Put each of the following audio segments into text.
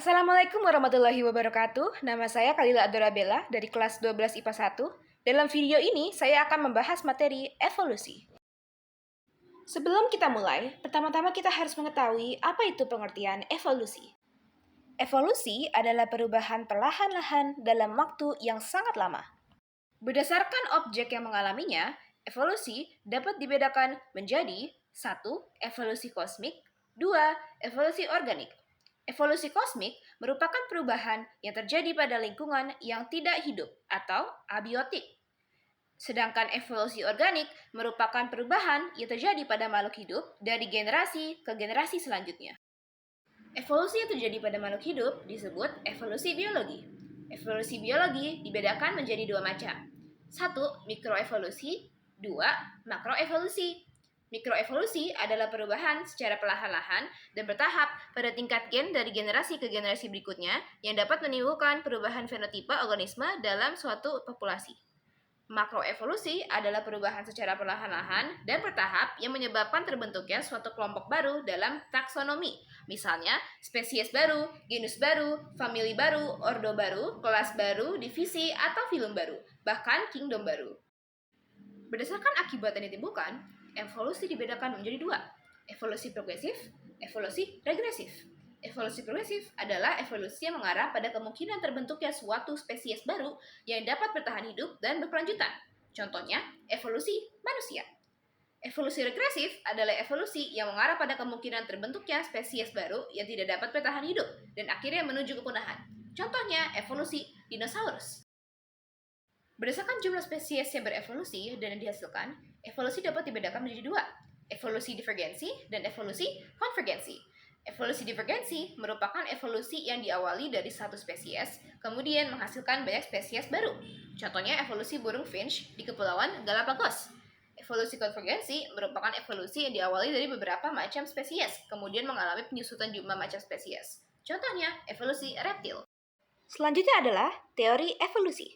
Assalamualaikum warahmatullahi wabarakatuh. Nama saya Kalila Adorabella dari kelas 12 IPA 1. Dalam video ini, saya akan membahas materi evolusi. Sebelum kita mulai, pertama-tama kita harus mengetahui apa itu pengertian evolusi. Evolusi adalah perubahan perlahan-lahan dalam waktu yang sangat lama. Berdasarkan objek yang mengalaminya, evolusi dapat dibedakan menjadi 1. Evolusi kosmik, 2. Evolusi organik. Evolusi kosmik merupakan perubahan yang terjadi pada lingkungan yang tidak hidup atau abiotik. Sedangkan evolusi organik merupakan perubahan yang terjadi pada makhluk hidup dari generasi ke generasi selanjutnya. Evolusi yang terjadi pada makhluk hidup disebut evolusi biologi. Evolusi biologi dibedakan menjadi dua macam. 1. Mikroevolusi, 2. Makroevolusi. Mikroevolusi adalah perubahan secara perlahan-lahan dan bertahap pada tingkat gen dari generasi ke generasi berikutnya yang dapat menimbulkan perubahan fenotipe organisme dalam suatu populasi. Makroevolusi adalah perubahan secara perlahan-lahan dan bertahap yang menyebabkan terbentuknya suatu kelompok baru dalam taksonomi. Misalnya, spesies baru, genus baru, famili baru, ordo baru, kelas baru, divisi, atau filum baru, bahkan kingdom baru. Berdasarkan akibat yang ditimbulkan, evolusi dibedakan menjadi dua, evolusi progresif, evolusi regresif. Evolusi progresif adalah evolusi yang mengarah pada kemungkinan terbentuknya suatu spesies baru yang dapat bertahan hidup dan berkelanjutan. Contohnya, evolusi manusia. Evolusi regresif adalah evolusi yang mengarah pada kemungkinan terbentuknya spesies baru yang tidak dapat bertahan hidup dan akhirnya menuju kepunahan. Contohnya, evolusi dinosaurus. Berdasarkan jumlah spesies yang berevolusi dan yang dihasilkan, evolusi dapat dibedakan menjadi dua, evolusi divergensi dan evolusi konvergensi. Evolusi divergensi merupakan evolusi yang diawali dari satu spesies, kemudian menghasilkan banyak spesies baru. Contohnya evolusi burung finch di Kepulauan Galapagos. Evolusi konvergensi merupakan evolusi yang diawali dari beberapa macam spesies, kemudian mengalami penyusutan jumlah macam spesies. Contohnya evolusi reptil. Selanjutnya adalah teori evolusi.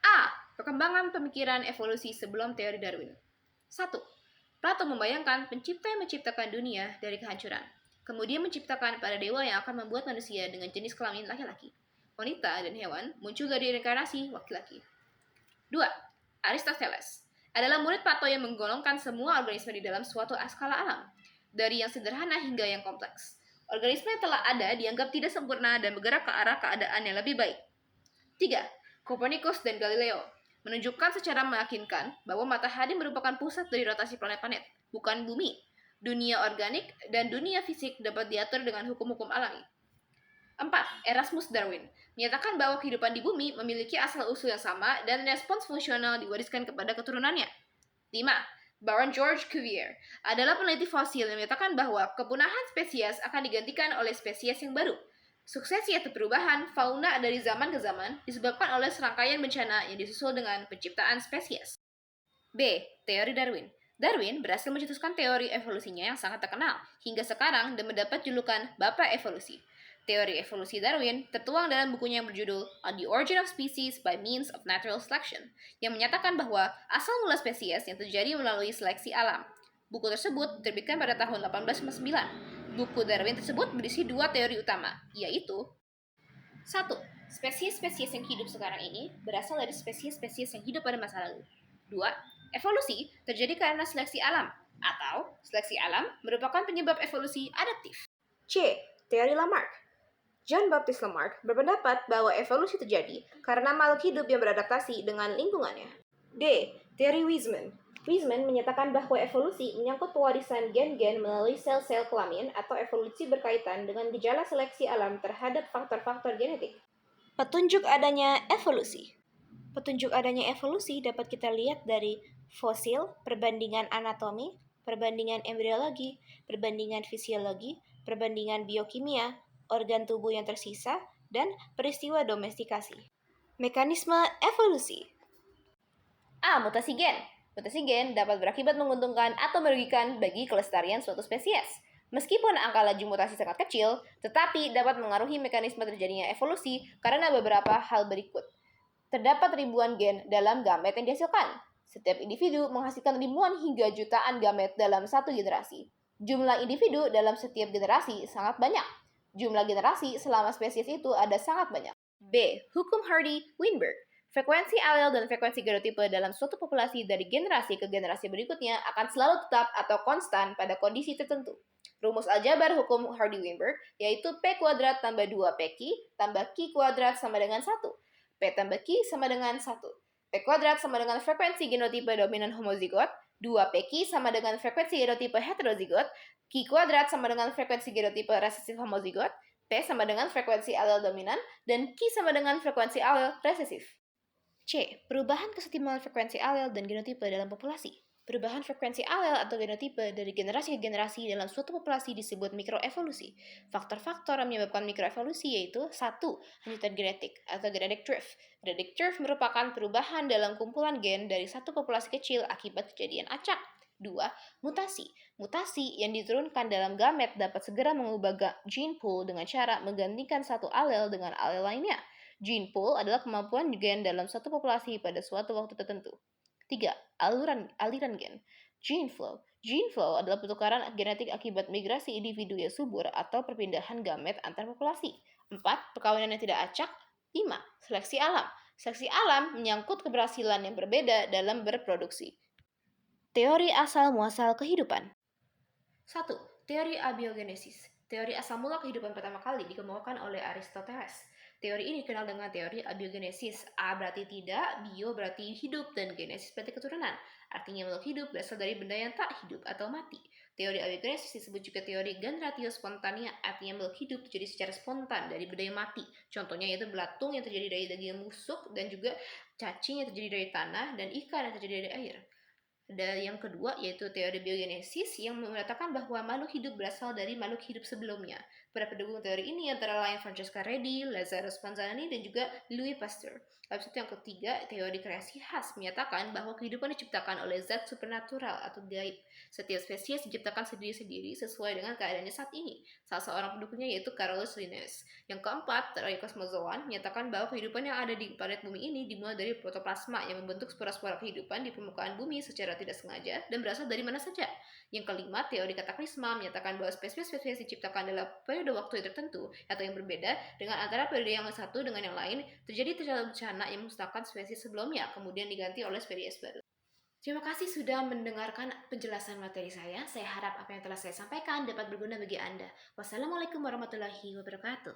A. Perkembangan pemikiran evolusi sebelum teori Darwin. 1. Plato membayangkan pencipta yang menciptakan dunia dari kehancuran, kemudian menciptakan para dewa yang akan membuat manusia dengan jenis kelamin laki-laki. Wanita dan hewan muncul dari reinkarnasi laki-laki. 2. Aristoteles adalah murid Plato yang menggolongkan semua organisme di dalam suatu skala alam, dari yang sederhana hingga yang kompleks. Organisme yang telah ada dianggap tidak sempurna dan bergerak ke arah keadaan yang lebih baik. 3. Copernicus dan Galileo menunjukkan secara meyakinkan bahwa matahari merupakan pusat dari rotasi planet-planet, bukan bumi. Dunia organik dan dunia fisik dapat diatur dengan hukum-hukum alami. 4. Erasmus Darwin menyatakan bahwa kehidupan di bumi memiliki asal-usul yang sama dan respons fungsional diwariskan kepada keturunannya. 5. Baron George Cuvier adalah peneliti fosil yang menyatakan bahwa kepunahan spesies akan digantikan oleh spesies yang baru. Suksesi atau perubahan fauna dari zaman ke zaman disebabkan oleh serangkaian bencana yang disusul dengan penciptaan spesies. B. Teori Darwin. Darwin berhasil mencetuskan teori evolusinya yang sangat terkenal hingga sekarang dan mendapat julukan Bapak Evolusi. Teori evolusi Darwin tertuang dalam bukunya yang berjudul On the Origin of Species by Means of Natural Selection, yang menyatakan bahwa asal mula spesies yang terjadi melalui seleksi alam. Buku tersebut diterbitkan pada tahun 1859. Buku Darwin tersebut berisi dua teori utama, yaitu 1. Spesies-spesies yang hidup sekarang ini berasal dari spesies-spesies yang hidup pada masa lalu. 2. Evolusi terjadi karena seleksi alam, atau seleksi alam merupakan penyebab evolusi adaptif. C. Teori Lamarck. John Baptist Lamarck berpendapat bahwa evolusi terjadi karena makhluk hidup yang beradaptasi dengan lingkungannya. D. Teori Weismann. Weismann menyatakan bahwa evolusi menyangkut pewarisan gen-gen melalui sel-sel kelamin atau evolusi berkaitan dengan gejala seleksi alam terhadap faktor-faktor genetik. Petunjuk adanya evolusi. Petunjuk adanya evolusi dapat kita lihat dari fosil, perbandingan anatomi, perbandingan embriologi, perbandingan fisiologi, perbandingan biokimia, organ tubuh yang tersisa, dan peristiwa domestikasi. Mekanisme evolusi. A. Mutasi gen. Mutasi gen dapat berakibat menguntungkan atau merugikan bagi kelestarian suatu spesies. Meskipun angka laju mutasi sangat kecil, tetapi dapat mengaruhi mekanisme terjadinya evolusi karena beberapa hal berikut. Terdapat ribuan gen dalam gamet yang dihasilkan. Setiap individu menghasilkan ribuan hingga jutaan gamet dalam satu generasi. Jumlah individu dalam setiap generasi sangat banyak. Jumlah generasi selama spesies itu ada sangat banyak. B. Hukum Hardy-Weinberg. Frekuensi alel dan frekuensi genotipe dalam suatu populasi dari generasi ke generasi berikutnya akan selalu tetap atau konstan pada kondisi tertentu. Rumus aljabar hukum Hardy-Weinberg yaitu P kuadrat tambah 2PQ tambah Q kuadrat sama dengan 1. P tambah Q sama dengan 1. P kuadrat sama dengan frekuensi genotipe dominan homozigot, 2PQ sama dengan frekuensi genotipe heterozigot, Q kuadrat sama dengan frekuensi genotipe resesif homozigot, P sama dengan frekuensi alel dominan, dan Q sama dengan frekuensi alel resesif. C. Perubahan kesetimbangan frekuensi alel dan genotipe dalam populasi. Perubahan frekuensi alel atau genotipe dari generasi ke generasi dalam suatu populasi disebut mikroevolusi. Faktor-faktor yang menyebabkan mikroevolusi yaitu 1. Lanjutan genetik atau genetic drift. Genetic drift merupakan perubahan dalam kumpulan gen dari satu populasi kecil akibat kejadian acak. 2. Mutasi. Mutasi yang diturunkan dalam gamet dapat segera mengubah gene pool dengan cara menggantikan satu alel dengan alel lainnya. Gene pool adalah kemampuan gen dalam suatu populasi pada suatu waktu tertentu. 3. Aliran gen. Gene flow. Gene flow adalah pertukaran genetik akibat migrasi individu yang subur atau perpindahan gamet antar populasi. 4. Perkawinan yang tidak acak. 5. Seleksi alam. Seleksi alam menyangkut keberhasilan yang berbeda dalam berproduksi. Teori asal-muasal kehidupan. 1. Teori abiogenesis. Teori asal mula kehidupan pertama kali dikemukakan oleh Aristoteles. Teori ini dikenal dengan teori abiogenesis. A berarti tidak, bio berarti hidup, dan genesis berarti keturunan. Artinya makhluk hidup berasal dari benda yang tak hidup atau mati. Teori abiogenesis disebut juga teori generatio spontanea, artinya makhluk hidup terjadi secara spontan dari benda yang mati. Contohnya yaitu belatung yang terjadi dari daging busuk, dan juga cacing yang terjadi dari tanah, dan ikan yang terjadi dari air. Dan yang kedua yaitu teori biogenesis yang mengatakan bahwa makhluk hidup berasal dari makhluk hidup sebelumnya. Para pendukung teori ini antara lain Francesca Redi, Lazzaro Spallanzani, dan juga Louis Pasteur. Habis itu yang ketiga, teori kreasi khas menyatakan bahwa kehidupan diciptakan oleh zat supernatural atau gaib. Setiap spesies diciptakan sendiri-sendiri sesuai dengan keadaannya saat ini. Salah seorang pendukungnya yaitu Carolus Linnaeus. Yang keempat, teori kosmozoan menyatakan bahwa kehidupan yang ada di planet bumi ini dimulai dari protoplasma yang membentuk spora-spora kehidupan di permukaan bumi secara tidak sengaja dan berasal dari mana saja. Yang kelima, teori kataklisma menyatakan bahwa spesies-spesies diciptakan dalam periode waktu yang tertentu atau yang berbeda dengan antara periode yang satu dengan yang lain terjadi bencana yang memusnahkan spesies sebelumnya kemudian diganti oleh spesies baru. Terima kasih sudah mendengarkan penjelasan materi saya. Saya harap apa yang telah saya sampaikan dapat berguna bagi Anda. Wassalamualaikum warahmatullahi wabarakatuh.